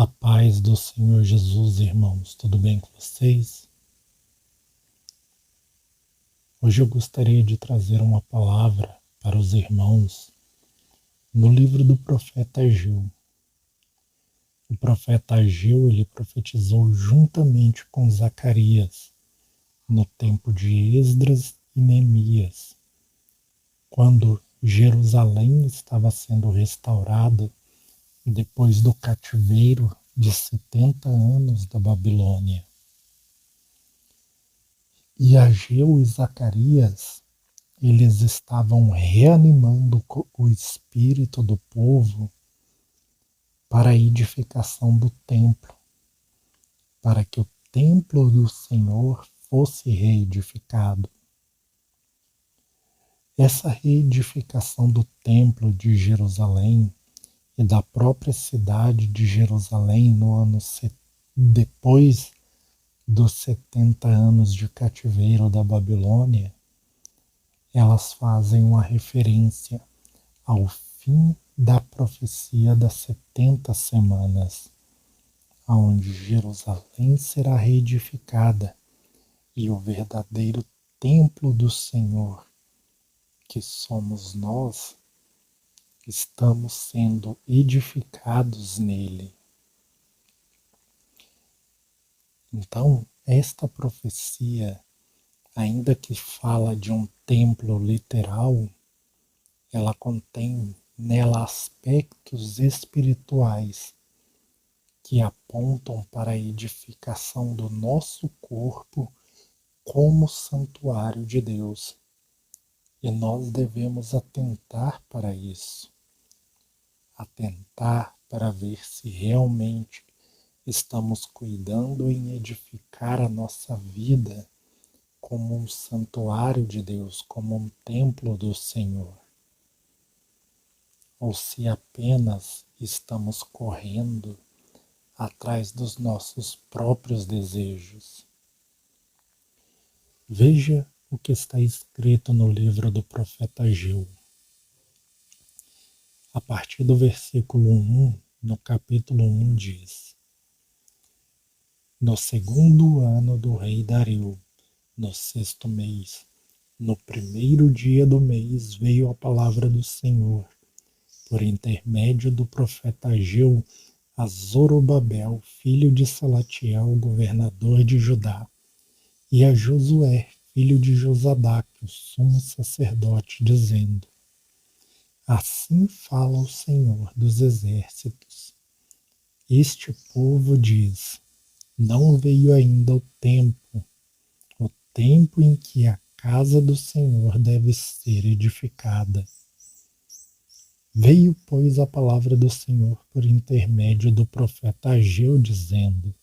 A paz do Senhor Jesus, irmãos, tudo bem com vocês? Hoje eu gostaria de trazer uma palavra para os irmãos no livro do profeta Ageu. O profeta Ageu, ele profetizou juntamente com Zacarias no tempo de Esdras e Neemias, quando Jerusalém estava sendo restaurada depois do cativeiro de 70 anos da Babilônia. E Ageu e Zacarias, eles estavam reanimando o espírito do povo para a edificação do templo, para que o templo do Senhor fosse reedificado. Essa reedificação do templo de Jerusalém e da própria cidade de Jerusalém no ano depois dos 70 anos de cativeiro da Babilônia, elas fazem uma referência ao fim da profecia das 70 semanas, onde Jerusalém será reedificada e o verdadeiro templo do Senhor, que somos nós, estamos sendo edificados nele. Então, esta profecia, ainda que fala de um templo literal, ela contém nela aspectos espirituais que apontam para a edificação do nosso corpo como santuário de Deus. E nós devemos atentar para isso, atentar para ver se realmente estamos cuidando em edificar a nossa vida como um santuário de Deus, como um templo do Senhor. Ou se apenas estamos correndo atrás dos nossos próprios desejos. Veja o que está escrito no livro do profeta Ageu. A partir do versículo 1, no capítulo 1 diz: No segundo ano do rei Dario, no 6º mês, no primeiro dia do mês, veio a palavra do Senhor, por intermédio do profeta Ageu, a Zorobabel, filho de Salatiel, governador de Judá, e a Josué, filho de Josadaque, o sumo sacerdote, dizendo: Assim fala o Senhor dos exércitos. Este povo diz: Não veio ainda o tempo em que a casa do Senhor deve ser edificada. Veio, pois, a palavra do Senhor por intermédio do profeta Ageu, dizendo: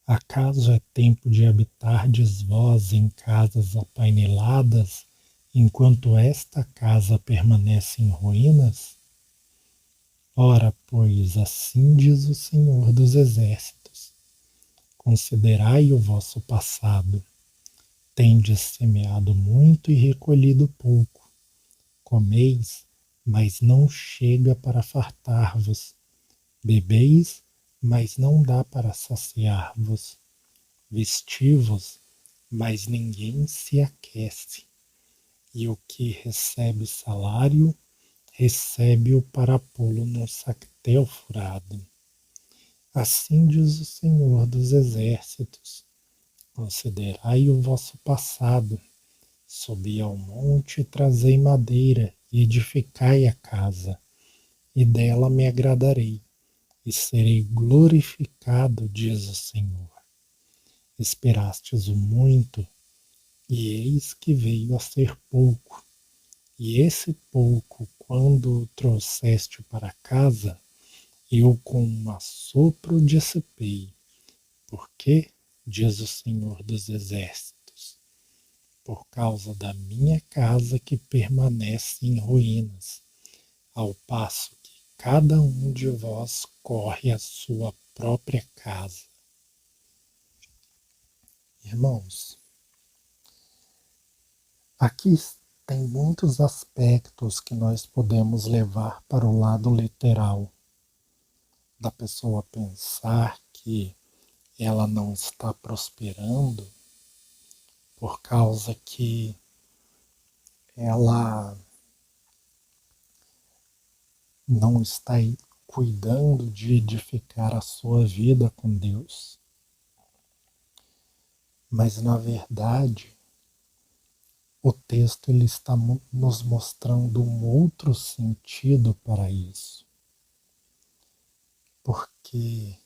Acaso é tempo de habitardes vós em casas apaineladas, enquanto esta casa permanece em ruínas? Ora, pois, assim diz o Senhor dos Exércitos: Considerai o vosso passado. Tendes semeado muito e recolhido pouco. Comeis, mas não chega para fartar-vos. Bebeis, mas não dá para saciar-vos. Vesti-vos, mas ninguém se aquece. E o que recebe salário, recebe-o para pô-lo num sactel furado. Assim diz o Senhor dos Exércitos: Considerai o vosso passado. Subi ao monte e trazei madeira, e edificai a casa, e dela me agradarei, e serei glorificado, diz o Senhor. Esperastes o muito, e eis que veio a ser pouco. E esse pouco, quando o trouxeste para casa, eu com um assopro dissipei. Porque, diz o Senhor dos Exércitos, por causa da minha casa que permanece em ruínas, ao passo que cada um de vós corre à sua própria casa. Irmãos, aqui tem muitos aspectos que nós podemos levar para o lado literal da pessoa pensar que ela não está prosperando por causa que ela não está cuidando de edificar a sua vida com Deus. Mas na verdade, o texto ele está nos mostrando um outro sentido para isso. Porque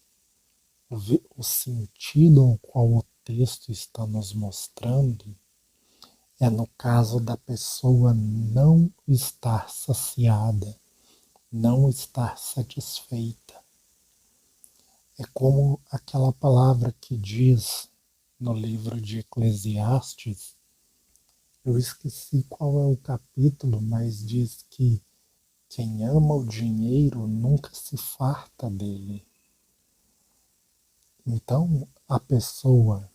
o sentido ao qual o texto está nos mostrando é no caso da pessoa não estar saciada, não estar satisfeita. É como aquela palavra que diz no livro de Eclesiastes, eu esqueci qual é o capítulo, mas diz que quem ama o dinheiro nunca se farta dele. Então, a pessoa,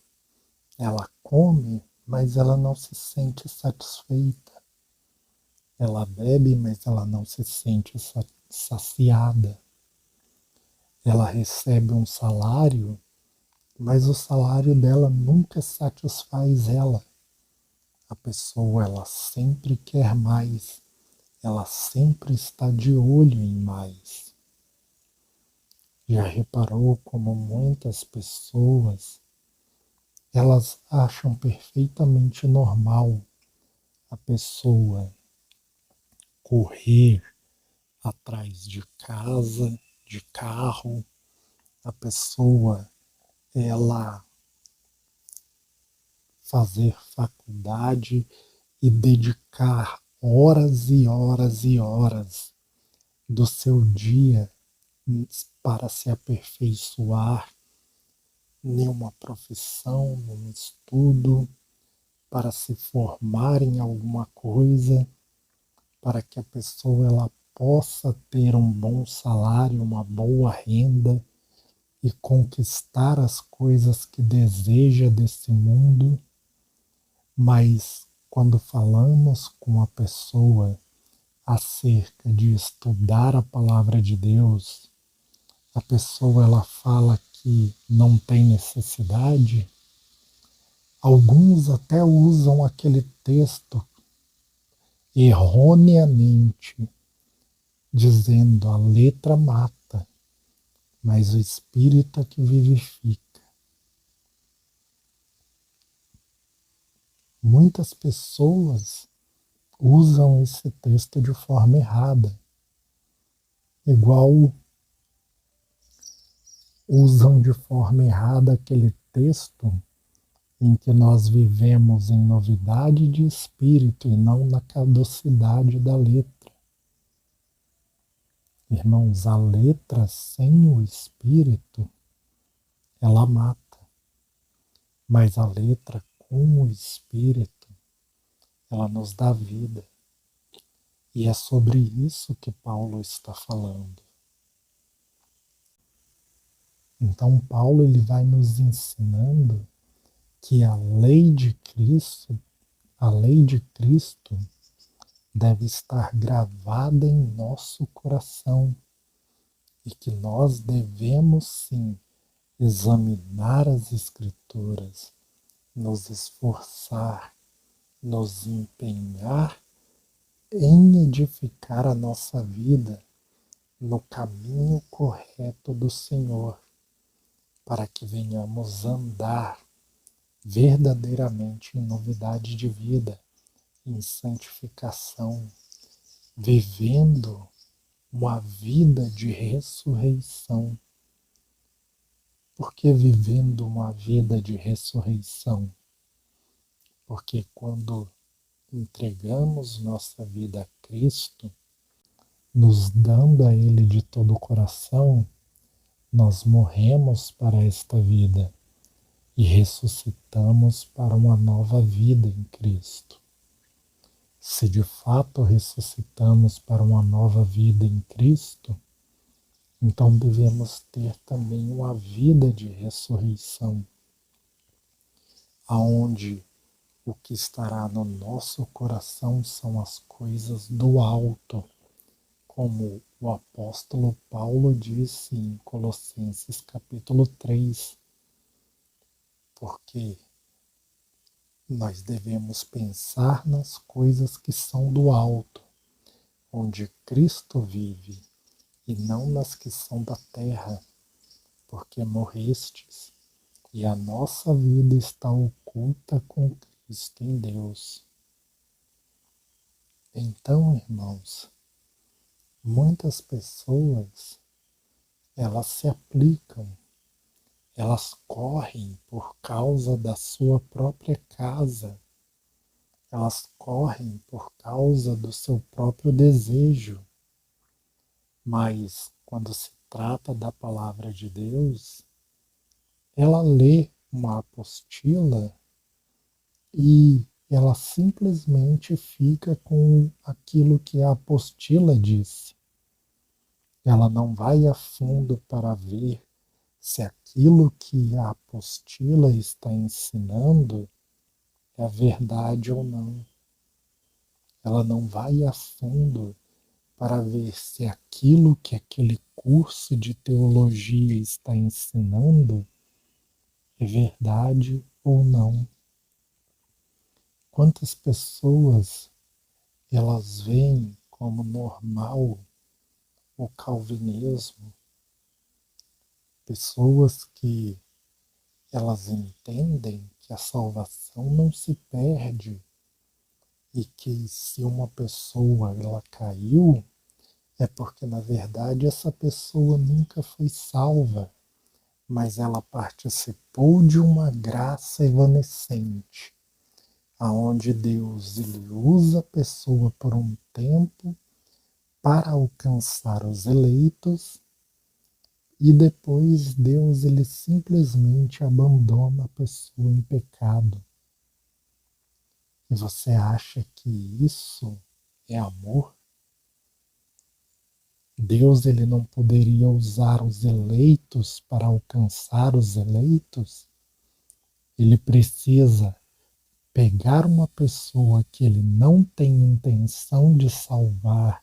ela come, mas ela não se sente satisfeita. Ela bebe, mas ela não se sente saciada. Ela recebe um salário, mas o salário dela nunca satisfaz ela. A pessoa, ela sempre quer mais. Ela sempre está de olho em mais. Já reparou como muitas pessoas, elas acham perfeitamente normal a pessoa correr atrás de casa, de carro, a pessoa ela fazer faculdade e dedicar horas e horas e horas do seu dia para se aperfeiçoar em uma profissão, num estudo, para se formar em alguma coisa, para que a pessoa ela possa ter um bom salário, uma boa renda e conquistar as coisas que deseja desse mundo, mas quando falamos com a pessoa acerca de estudar a palavra de Deus, a pessoa ela fala que não tem necessidade. Alguns até usam aquele texto erroneamente, dizendo a letra mata, mas o espírito é que vivifica. Muitas pessoas usam esse texto de forma errada, igual usam de forma errada aquele texto em que nós vivemos em novidade de espírito e não na caducidade da letra. Irmãos, a letra sem o espírito, ela mata, mas a letra com o espírito, ela nos dá vida. E é sobre isso que Paulo está falando. Então Paulo ele vai nos ensinando que a lei de Cristo deve estar gravada em nosso coração e que nós devemos sim examinar as Escrituras, nos esforçar, nos empenhar em edificar a nossa vida no caminho correto do Senhor, para que venhamos andar verdadeiramente em novidade de vida, em santificação, vivendo uma vida de ressurreição. Por que vivendo uma vida de ressurreição? Porque quando entregamos nossa vida a Cristo, nos dando a Ele de todo o coração, nós morremos para esta vida e ressuscitamos para uma nova vida em Cristo. Se de fato ressuscitamos para uma nova vida em Cristo, então devemos ter também uma vida de ressurreição, aonde o que estará no nosso coração são as coisas do alto, como o apóstolo Paulo disse em Colossenses capítulo 3, porque nós devemos pensar nas coisas que são do alto, onde Cristo vive, e não nas que são da terra, porque morrestes, e a nossa vida está oculta com Cristo em Deus. Então, irmãos, muitas pessoas, elas se aplicam, elas correm por causa da sua própria casa, elas correm por causa do seu próprio desejo, mas quando se trata da palavra de Deus, ela lê uma apostila e ela simplesmente fica com aquilo que a apostila disse. Ela não vai a fundo para ver se aquilo que a apostila está ensinando é a verdade ou não. Ela não vai a fundo para ver se aquilo que aquele curso de teologia está ensinando é verdade ou não. Quantas pessoas elas veem como normal o calvinismo, pessoas que elas entendem que a salvação não se perde e que se uma pessoa ela caiu é porque na verdade essa pessoa nunca foi salva, mas ela participou de uma graça evanescente, aonde Deus ele usa a pessoa por um tempo para alcançar os eleitos e depois Deus ele simplesmente abandona a pessoa em pecado. E você acha que isso é amor? Deus ele não poderia usar os eleitos para alcançar os eleitos? Ele precisa pegar uma pessoa que ele não tem intenção de salvar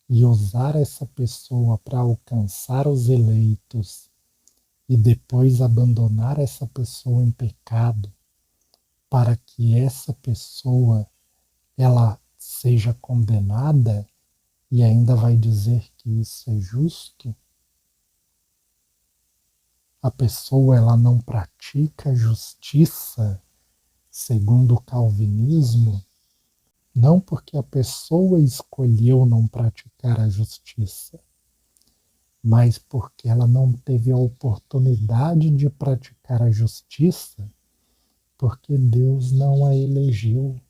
e usar essa pessoa para alcançar os eleitos e depois abandonar essa pessoa em pecado para que essa pessoa ela seja condenada e ainda vai dizer que isso é justo? A pessoa ela não pratica justiça segundo o calvinismo, não porque a pessoa escolheu não praticar a justiça, mas porque ela não teve a oportunidade de praticar a justiça, porque Deus não a elegeu.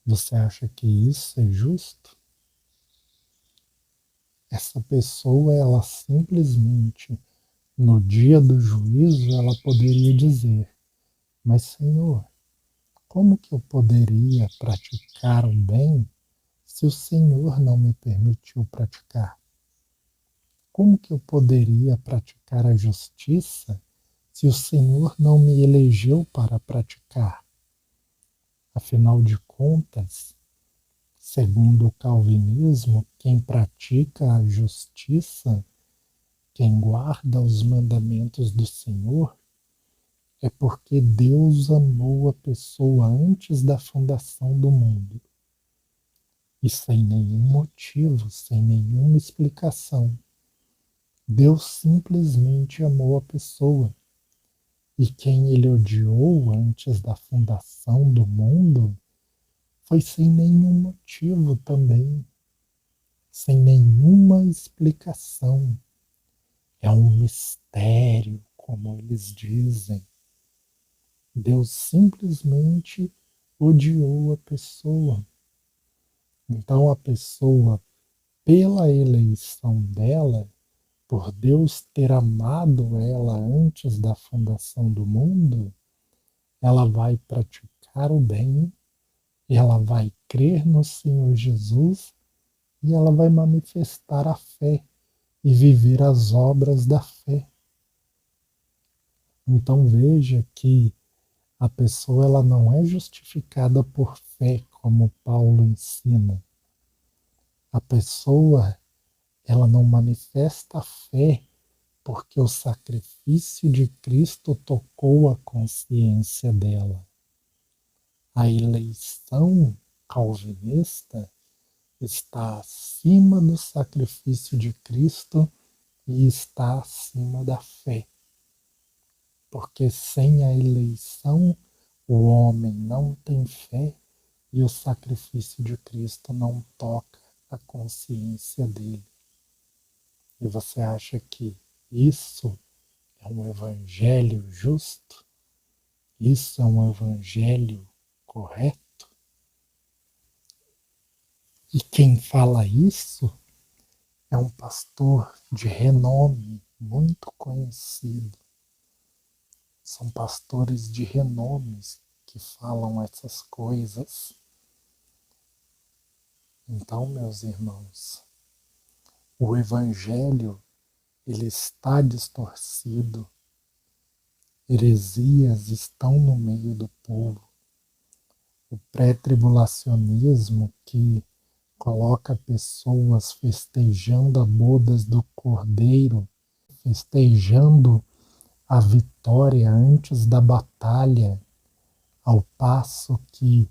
Você acha que isso é justo? Essa pessoa, ela simplesmente, no dia do juízo, ela poderia dizer: mas Senhor, como que eu poderia praticar o bem se o Senhor não me permitiu praticar? Como que eu poderia praticar a justiça se o Senhor não me elegeu para praticar? Afinal de contas, segundo o calvinismo, quem pratica a justiça, quem guarda os mandamentos do Senhor, é porque Deus amou a pessoa antes da fundação do mundo. E sem nenhum motivo, sem nenhuma explicação. Deus simplesmente amou a pessoa. E quem ele odiou antes da fundação do mundo foi sem nenhum motivo também, sem nenhuma explicação. É um mistério, como eles dizem. Deus simplesmente odiou a pessoa. Então a pessoa, pela eleição dela, por Deus ter amado ela antes da fundação do mundo, ela vai praticar o bem, ela vai crer no Senhor Jesus e ela vai manifestar a fé e viver as obras da fé. Então veja que a pessoa ela não é justificada por fé, como Paulo ensina. A pessoa, ela não manifesta a fé porque o sacrifício de Cristo tocou a consciência dela. A eleição calvinista está acima do sacrifício de Cristo e está acima da fé. Porque sem a eleição o homem não tem fé e o sacrifício de Cristo não toca a consciência dele. E você acha que isso é um evangelho justo? Isso é um evangelho correto? E quem fala isso é um pastor de renome, muito conhecido. São pastores de renomes que falam essas coisas. Então, meus irmãos, o evangelho ele está distorcido. Heresias estão no meio do povo. O pré-tribulacionismo que coloca pessoas festejando a bodas do Cordeiro, festejando a vitória antes da batalha, ao passo que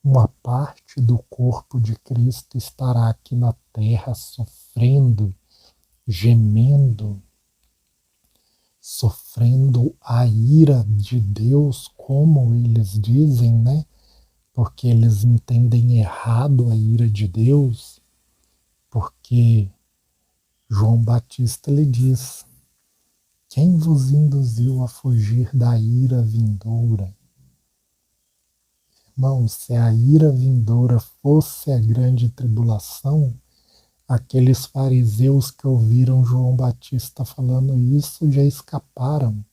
uma parte do corpo de Cristo estará aqui na terra sofrendo, gemendo, sofrendo a ira de Deus, como eles dizem, né? Porque eles entendem errado a ira de Deus, porque João Batista lhe diz: quem vos induziu a fugir da ira vindoura? Irmãos, se a ira vindoura fosse a grande tribulação, aqueles fariseus que ouviram João Batista falando isso já escaparam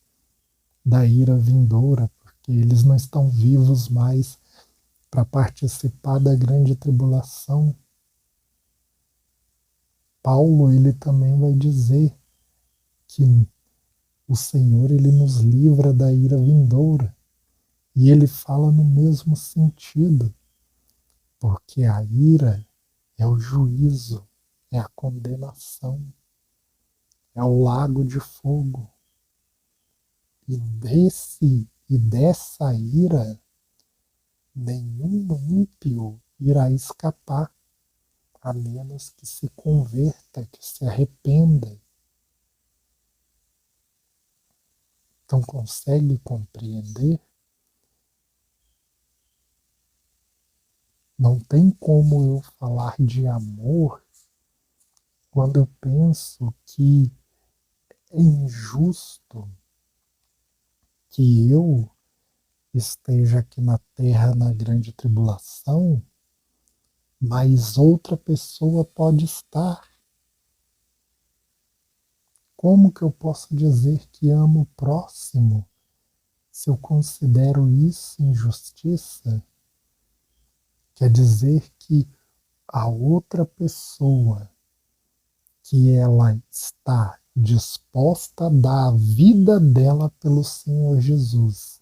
da ira vindoura, porque eles não estão vivos mais para participar da grande tribulação. Paulo, ele também vai dizer que o Senhor, ele nos livra da ira vindoura. E ele fala no mesmo sentido, porque a ira é o juízo, é a condenação, é o lago de fogo. E dessa ira, nenhum ímpio irá escapar, a menos que se converta, que se arrependa. Então consegue compreender? Não tem como eu falar de amor quando eu penso que é injusto que eu esteja aqui na Terra na grande tribulação, mas outra pessoa pode estar. Como que eu posso dizer que amo o próximo se eu considero isso injustiça? Quer dizer que a outra pessoa que ela está disposta a dar a vida dela pelo Senhor Jesus,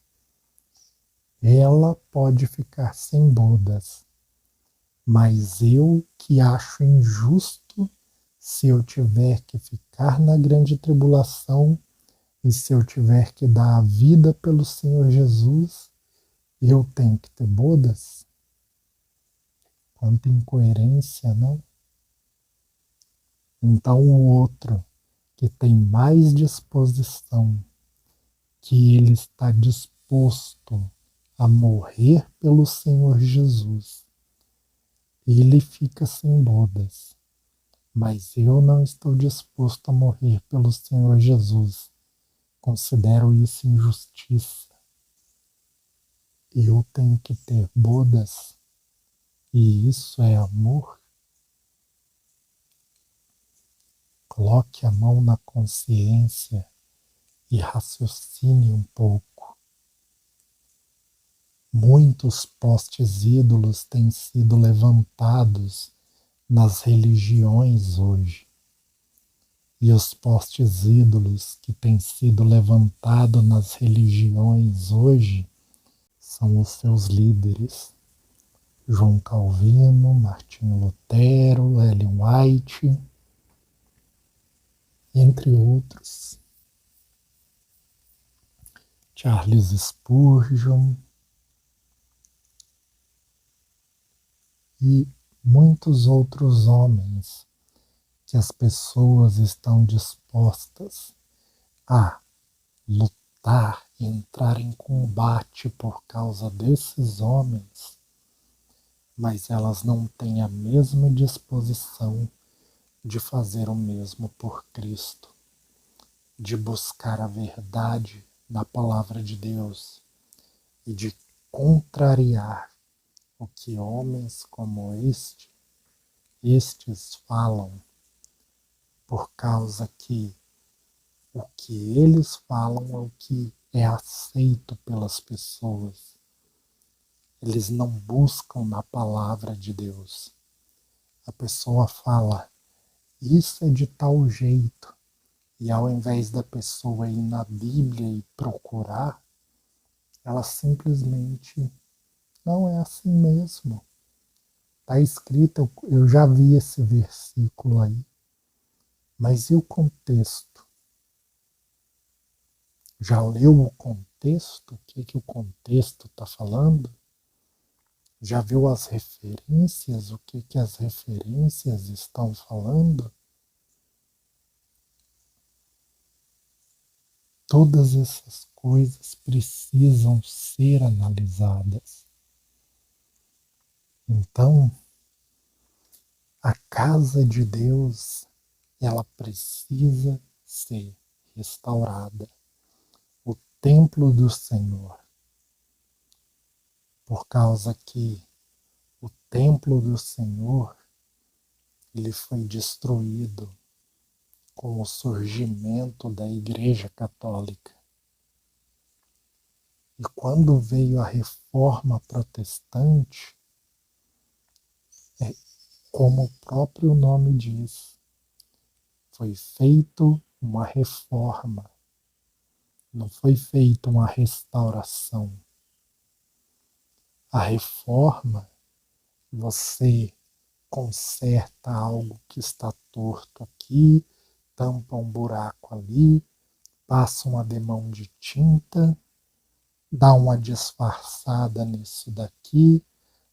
ela pode ficar sem bodas. Mas eu que acho injusto, se eu tiver que ficar na grande tribulação e se eu tiver que dar a vida pelo Senhor Jesus, eu tenho que ter bodas? Quanta incoerência, não? Então o outro que tem mais disposição, que ele está disposto a morrer pelo Senhor Jesus, ele fica sem bodas. Mas eu não estou disposto a morrer pelo Senhor Jesus. Considero isso injustiça. Eu tenho que ter bodas. E isso é amor? Coloque a mão na consciência e raciocine um pouco. Muitos postes ídolos têm sido levantados nas religiões hoje. E os postes ídolos que têm sido levantados nas religiões hoje são os seus líderes. João Calvino, Martinho Lutero, Ellen White, entre outros, Charles Spurgeon e muitos outros homens que as pessoas estão dispostas a lutar, entrar em combate por causa desses homens, mas elas não têm a mesma disposição de fazer o mesmo por Cristo, de buscar a verdade na palavra de Deus e de contrariar o que homens como estes falam, por causa que o que eles falam é o que é aceito pelas pessoas. Eles não buscam na palavra de Deus. A pessoa fala, isso é de tal jeito, e ao invés da pessoa ir na Bíblia e procurar, ela simplesmente não é assim mesmo. Está escrito, eu já vi esse versículo aí, mas e o contexto? Já leu o contexto? O que o contexto está falando? Já viu as referências? O que as referências estão falando? Todas essas coisas precisam ser analisadas. Então, a casa de Deus, ela precisa ser restaurada. O templo do Senhor, por causa que o templo do Senhor, ele foi destruído com o surgimento da Igreja Católica. E quando veio a Reforma Protestante, como o próprio nome diz, foi feito uma reforma, não foi feita uma restauração. A reforma, você conserta algo que está torto aqui, tampa um buraco ali, passa uma demão de tinta, dá uma disfarçada nisso daqui,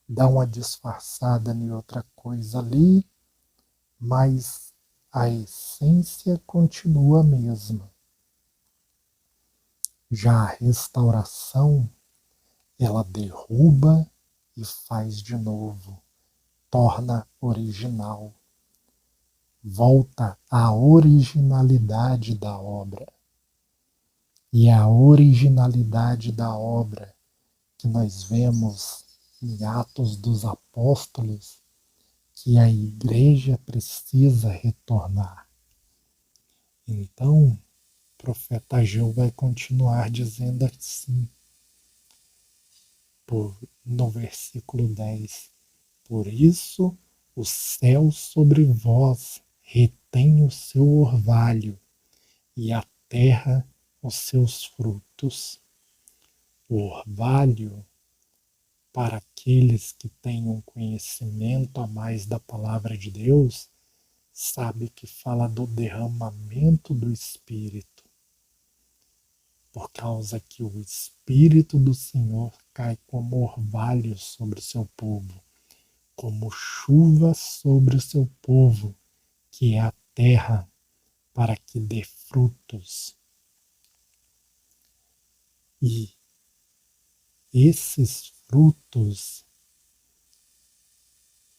dá uma disfarçada em outra coisa ali, mas a essência continua a mesma. Já a restauração, ela derruba e faz de novo, torna original, volta à originalidade da obra. E é a originalidade da obra que nós vemos em Atos dos Apóstolos, que a igreja precisa retornar. Então, o profeta Ageu vai continuar dizendo assim, no versículo 10, por isso o céu sobre vós retém o seu orvalho e a terra os seus frutos. O orvalho, para aqueles que têm um conhecimento a mais da palavra de Deus, sabe que fala do derramamento do Espírito, por causa que o Espírito do Senhor cai como orvalho sobre o seu povo, como chuva sobre o seu povo, que é a terra, para que dê frutos. E esses frutos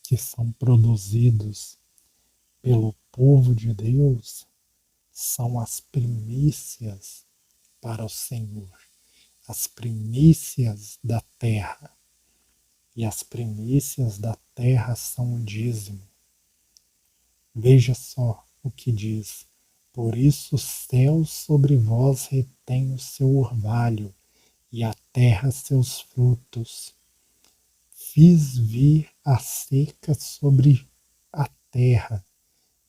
que são produzidos pelo povo de Deus são as primícias para o Senhor, as primícias da terra. E as primícias da terra são o dízimo. Veja só o que diz: por isso o céu sobre vós retém o seu orvalho, e a terra seus frutos. Fiz vir a seca sobre a terra,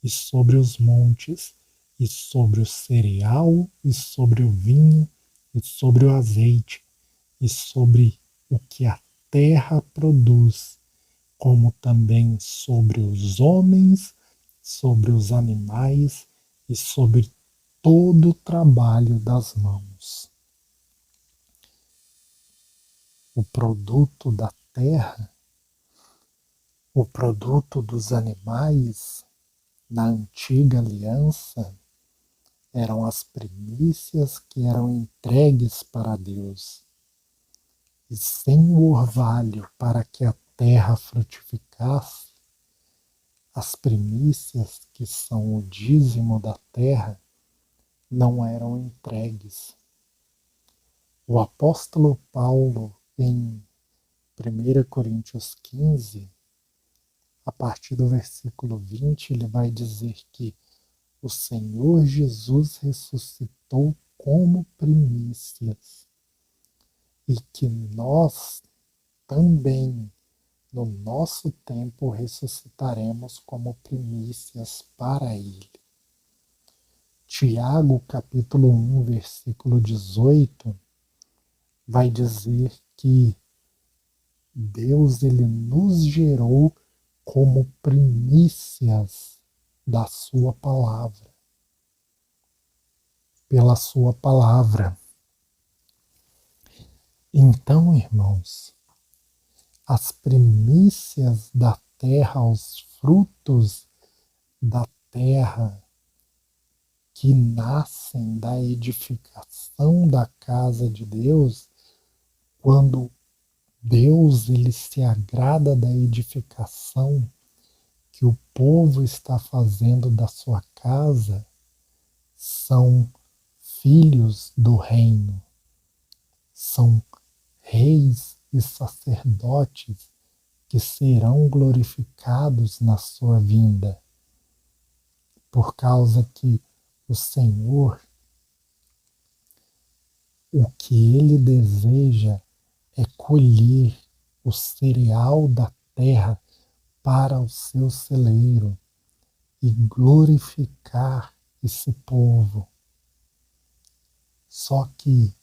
e sobre os montes, e sobre o cereal, e sobre o vinho, e sobre o azeite, e sobre o que a terra produz, como também sobre os homens, sobre os animais e sobre todo o trabalho das mãos. O produto da terra, o produto dos animais na antiga aliança eram as primícias que eram entregues para Deus. E sem o orvalho para que a terra frutificasse, as primícias, que são o dízimo da terra, não eram entregues. O apóstolo Paulo, em 1 Coríntios 15, a partir do versículo 20, ele vai dizer que o Senhor Jesus ressuscitou como primícias e que nós também, no nosso tempo, ressuscitaremos como primícias para Ele. Tiago, capítulo 1, versículo 18, vai dizer que Deus ele nos gerou como primícias da sua palavra, pela sua palavra. Então, irmãos, as primícias da terra, os frutos da terra que nascem da edificação da casa de Deus, quando Deus ele se agrada da edificação que o povo está fazendo da sua casa, são filhos do reino, são reis e sacerdotes que serão glorificados na sua vinda, por causa que o Senhor, o que Ele deseja é colher o cereal da terra para o seu celeiro e glorificar esse povo. Só que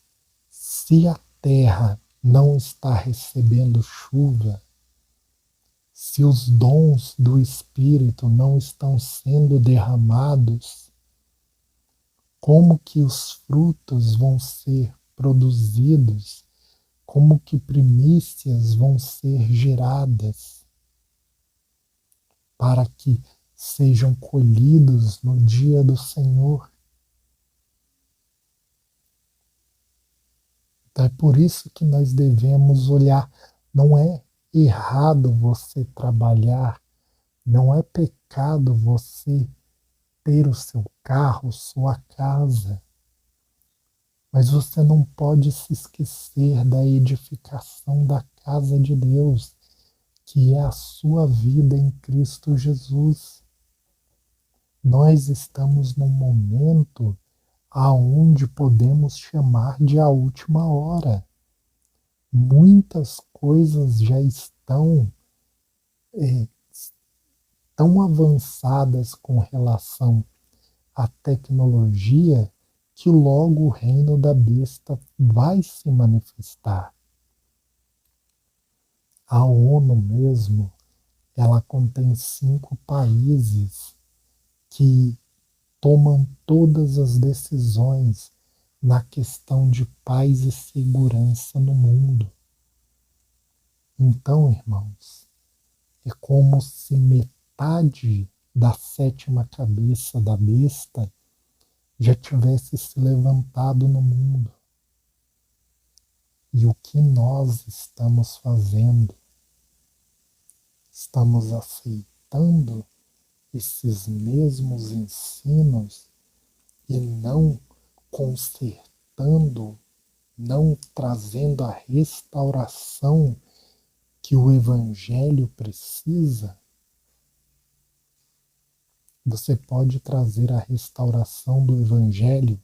se a terra não está recebendo chuva, se os dons do Espírito não estão sendo derramados, como que os frutos vão ser produzidos? Como que primícias vão ser geradas para que sejam colhidos no dia do Senhor? Então é por isso que nós devemos olhar. Não é errado você trabalhar, não é pecado você ter o seu carro, sua casa, mas você não pode se esquecer da edificação da casa de Deus, que é a sua vida em Cristo Jesus. Nós estamos num momento aonde podemos chamar de a última hora. Muitas coisas já estão tão avançadas com relação à tecnologia que logo o reino da besta vai se manifestar. A ONU mesmo, ela contém 5 países que tomam todas as decisões na questão de paz e segurança no mundo. Então, irmãos, é como se metade da 7ª cabeça da besta já tivesse se levantado no mundo. E o que nós estamos fazendo? Estamos aceitando esses mesmos ensinos e não consertando, não trazendo a restauração que o Evangelho precisa. Você pode trazer a restauração do Evangelho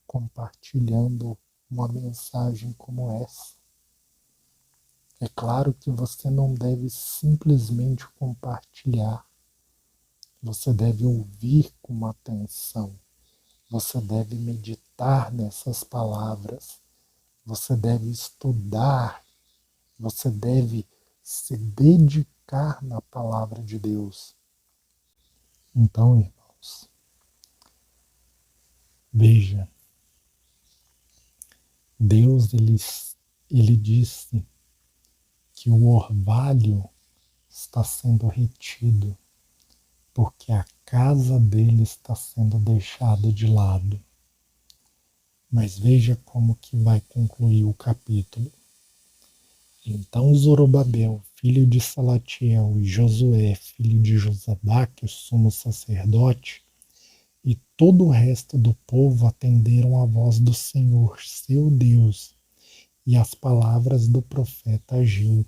compartilhando uma mensagem como essa. É claro que você não deve simplesmente compartilhar. Você deve ouvir com atenção. Você deve meditar nessas palavras. Você deve estudar. Você deve se dedicar buscar na palavra de Deus. Então, irmãos, veja, Deus ele disse que o orvalho está sendo retido porque a casa dele está sendo deixada de lado. Mas veja como que vai concluir o capítulo. Então Zorobabel, filho de Salatiel, e Josué, filho de Josadaque, o sumo sacerdote, e todo o resto do povo atenderam à voz do Senhor, seu Deus, e às palavras do profeta Ageu,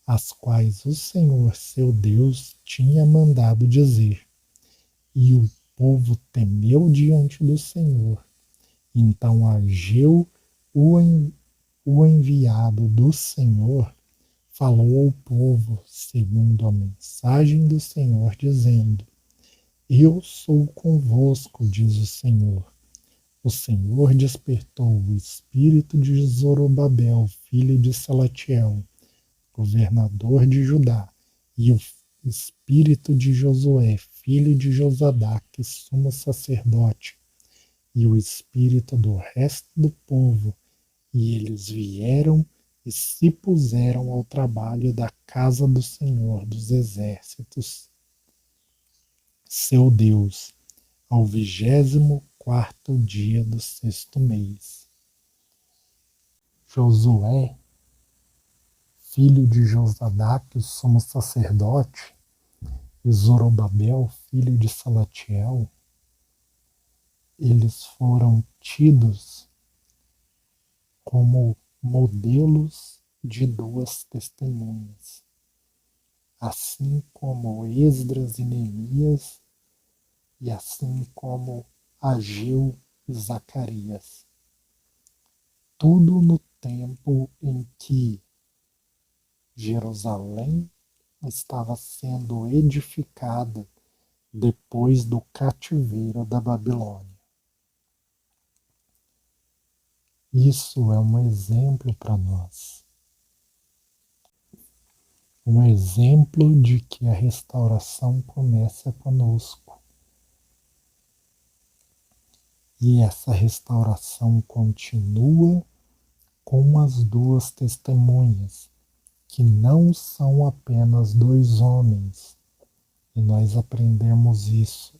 as quais o Senhor, seu Deus, tinha mandado dizer. E o povo temeu diante do Senhor. Então Ageu, o enviado do Senhor, falou ao povo segundo a mensagem do Senhor, dizendo: Eu sou convosco, diz o Senhor. O Senhor despertou o espírito de Zorobabel, filho de Salatiel, governador de Judá, e o espírito de Josué, filho de Josadaque, sumo sacerdote, e o espírito do resto do povo, e eles vieram e se puseram ao trabalho da casa do Senhor dos Exércitos, seu Deus, ao 24º dia do 6º mês. Josué, filho de Josadaque, o sumo sacerdote, e Zorobabel, filho de Salatiel, eles foram tidos como modelos de duas testemunhas, assim como Esdras e Neemias, e assim como Ageu e Zacarias. Tudo no tempo em que Jerusalém estava sendo edificada depois do cativeiro da Babilônia. Isso é um exemplo para nós. Um exemplo de que a restauração começa conosco. E essa restauração continua com as duas testemunhas, que não são apenas dois homens. E nós aprendemos isso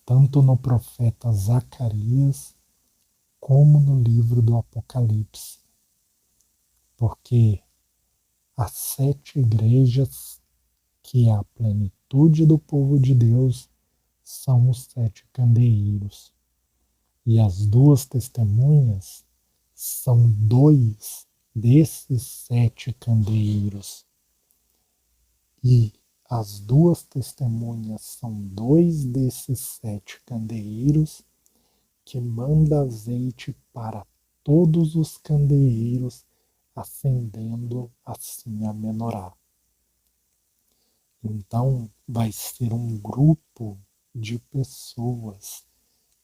tanto no profeta Zacarias como no livro do Apocalipse. Porque as 7 igrejas, que é a plenitude do povo de Deus, são os 7 candeeiros. E as duas testemunhas são 2 desses 7 candeeiros. E as duas testemunhas são 2 desses 7 candeeiros que manda azeite para todos os candeeiros, acendendo assim a menorá. Então vai ser um grupo de pessoas,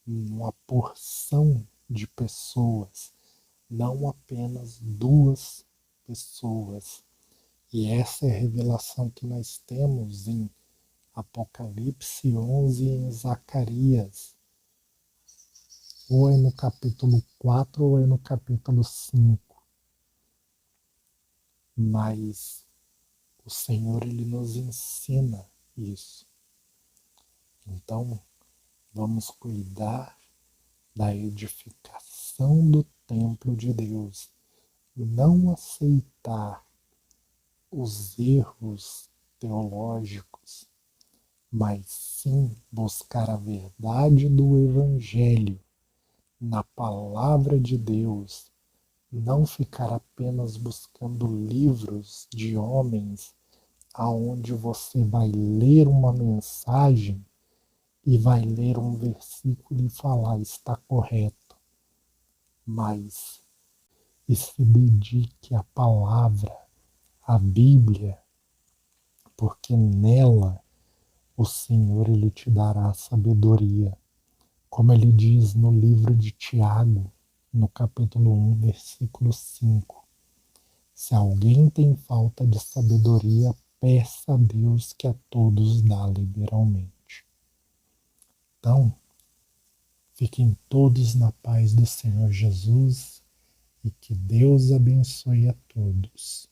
uma porção de pessoas, não apenas 2 pessoas. E essa é a revelação que nós temos em Apocalipse 11 e em Zacarias. Ou é no capítulo 4 ou é no capítulo 5. Mas o Senhor, ele nos ensina isso. Então, vamos cuidar da edificação do templo de Deus. Não aceitar os erros teológicos, mas sim buscar a verdade do Evangelho na palavra de Deus, não ficar apenas buscando livros de homens aonde você vai ler uma mensagem e vai ler um versículo e falar está correto, mas e se dedique à palavra, à Bíblia, porque nela o Senhor, ele te dará sabedoria. Como ele diz no livro de Tiago, no capítulo 1, versículo 5. Se alguém tem falta de sabedoria, peça a Deus que a todos dá liberalmente. Então, fiquem todos na paz do Senhor Jesus e que Deus abençoe a todos.